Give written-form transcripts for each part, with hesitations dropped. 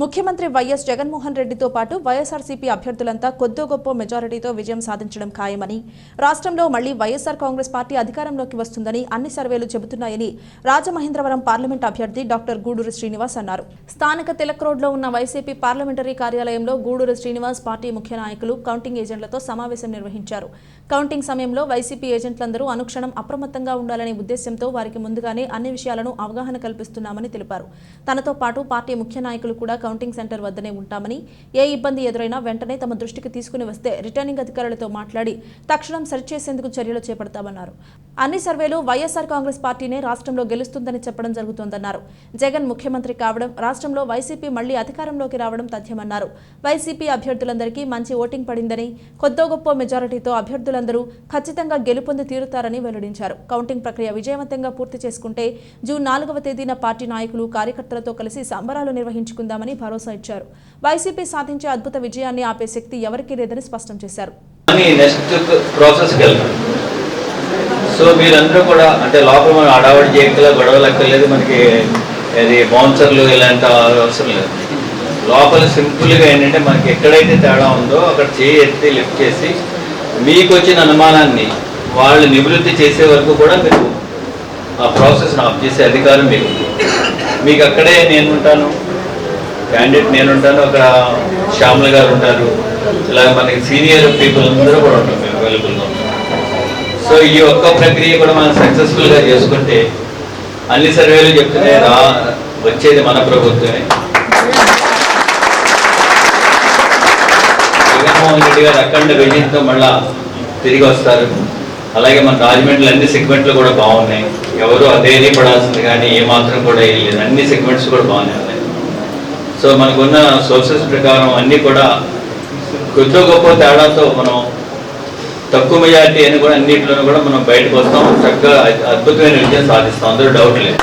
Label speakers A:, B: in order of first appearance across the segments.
A: ముఖ్యమంత్రి వైఎస్ జగన్మోహన్ రెడ్డితో పాటు వైఎస్ఆర్సీపీ అభ్యర్థులంతా కొద్దో గొప్ప మెజారిటీతో విజయం సాధించడం ఖాయమని, రాష్ట్రంలో మళ్లీ వైఎస్ఆర్ కాంగ్రెస్ పార్టీ అధికారంలోకి వస్తుందని అన్ని సర్వేలు చెబుతున్నాయని రాజమహేంద్రవరం పార్లమెంట్ అభ్యర్థి డాక్టర్ గూడూరి శ్రీనివాస్ అన్నారు. స్థానిక తిలక్ రోడ్లో ఉన్న వైసీపీ పార్లమెంటరీ కార్యాలయంలో గూడూరి శ్రీనివాస్ పార్టీ ముఖ్య నాయకులు, కౌంటింగ్ ఏజెంట్లతో సమావేశం నిర్వహించారు. కౌంటింగ్ సమయంలో వైసీపీ ఏజెంట్లందరూ అనుక్షణం అప్రమత్తంగా ఉండాలనే ఉద్దేశంతో వారికి ముందుగానే అన్ని విషయాలను అవగాహన కల్పిస్తున్నామని తెలిపారు. తనతో పాటు పార్టీ ముఖ్య నాయకులు కూడా కౌంటింగ్ సెంటర్ వద్దనే ఉంటామని, ఏ ఇబ్బంది ఎదురైనా వెంటనే తమ దృష్టికి తీసుకుని వస్తే రిటర్నింగ్ అధికారులతో మాట్లాడి తక్షణం సరిచేసేందుకు చర్యలు చేపడతామన్నారు. అన్ని సర్వేలు వైఎస్ఆర్ కాంగ్రెస్ పార్టీనే రాష్ట్రంలో గెలుస్తుందని చెప్పడం జరుగుతోందన్నారు. జగన్ ముఖ్యమంత్రి కావడం, రాష్ట్రంలో వైసీపీ మళ్లీ అధికారంలోకి రావడం తథ్యమన్నారు. వైసీపీ అభ్యర్థులందరికీ మంచి ఓటింగ్ పడిందని, కొద్దో గొప్ప మెజారిటీతో అభ్యర్థులందరూ ఖచ్చితంగా గెలుపొంది తీరుతారని వెల్లడించారు. కౌంటింగ్ ప్రక్రియ విజయవంతంగా పూర్తి చేసుకుంటే జూన్ 4వ తేదీన పార్టీ నాయకులు, కార్యకర్తలతో కలిసి సంబరాలు నిర్వహించుకుందామని భరోసా ఇచ్చారు. వైసీపీ సాధించే అద్భుత విజయాన్ని ఆపే శక్తి ఎవరికీ లేదని స్పష్టం చేశారు.
B: సో మీరందరూ కూడా అంటే లోపల మనం అడావడి చేయగల గొడవలు అక్కర్లేదు, మనకి అది బౌన్సర్లు ఇలాంటి అవసరం లేదు. లోపల సింపుల్గా ఏంటంటే మనకి ఎక్కడైతే తేడా ఉందో అక్కడ చేయి ఎత్తి లిఫ్ట్ చేసి మీకు వచ్చిన అనుమానాన్ని వాళ్ళు నివృత్తి చేసే వరకు కూడా మీరు ఆ ప్రాసెస్ని ఆఫ్ చేసే అధికారం మీకు అక్కడే నేను ఉంటాను, క్యాండిడేట్ నేను ఉంటాను, అక్కడ శ్యామల గారు ఉంటారు, ఇలాగ మనకి సీనియర్ పీపుల్ అందరూ కూడా ఉంటాం, మేము అవైలబుల్గా ఉంటాం. సో ఈ ఒక్క ప్రక్రియ కూడా మనం సక్సెస్ఫుల్గా చేసుకుంటే అన్ని సర్వేలు చెప్తూనే వచ్చేది మన ప్రభుత్వమే. జగన్మోహన్ రెడ్డి గారు అఖండ విజయంతో మళ్ళా తిరిగి వస్తారు. అలాగే మన రాజమండ్రిలో అన్ని సెగ్మెంట్లు కూడా బాగున్నాయి, ఎవరు అదేది పడాల్సింది కానీ ఏమాత్రం కూడా లేదు, అన్ని సెగ్మెంట్స్ కూడా బాగున్నాయి. సో మనకున్న సోర్సెస్ ప్రకారం అన్నీ కూడా కొద్ది గొప్ప తేడాతో మనం తక్కువ మెజారిటీ అని కూడా అన్నింటిలోనూ కూడా మనం బయటకు వస్తాం, చక్కగా అద్భుతమైన విజయం సాధిస్తాం, అందరూ డౌట్ లేదు.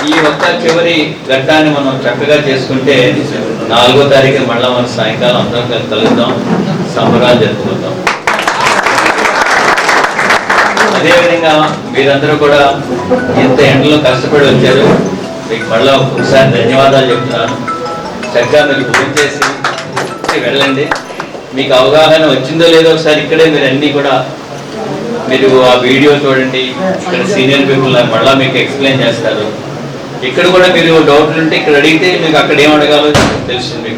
B: ఈ ఒక్క చివరి ఘట్టాన్ని మనం చక్కగా చేసుకుంటే 4వ తారీఖు మళ్ళీ మన సాయంకాలం అందరం కలుద్దాం, సంబరాలు జరుపుకుందాం. అదేవిధంగా మీరందరూ కూడా ఇంత ఎండలో కష్టపడి వచ్చారు, మీకు మళ్ళీ ఒకసారి ధన్యవాదాలు చెప్తున్నాను. చక్కగా మీరు ఫోన్ చేసి వెళ్ళండి. మీకు అవగాహన వచ్చిందో లేదో ఒకసారి ఇక్కడే మీరు అన్నీ కూడా మీరు ఆ వీడియో చూడండి, ఇక్కడ సీనియర్ పీపుల్ మళ్ళీ మీకు ఎక్స్ప్లెయిన్ చేస్తారు. ఇక్కడ కూడా మీరు డౌట్లు ఉంటే ఇక్కడ అడిగితే మీకు అక్కడ ఏం అడగాలో తెలుస్తుంది.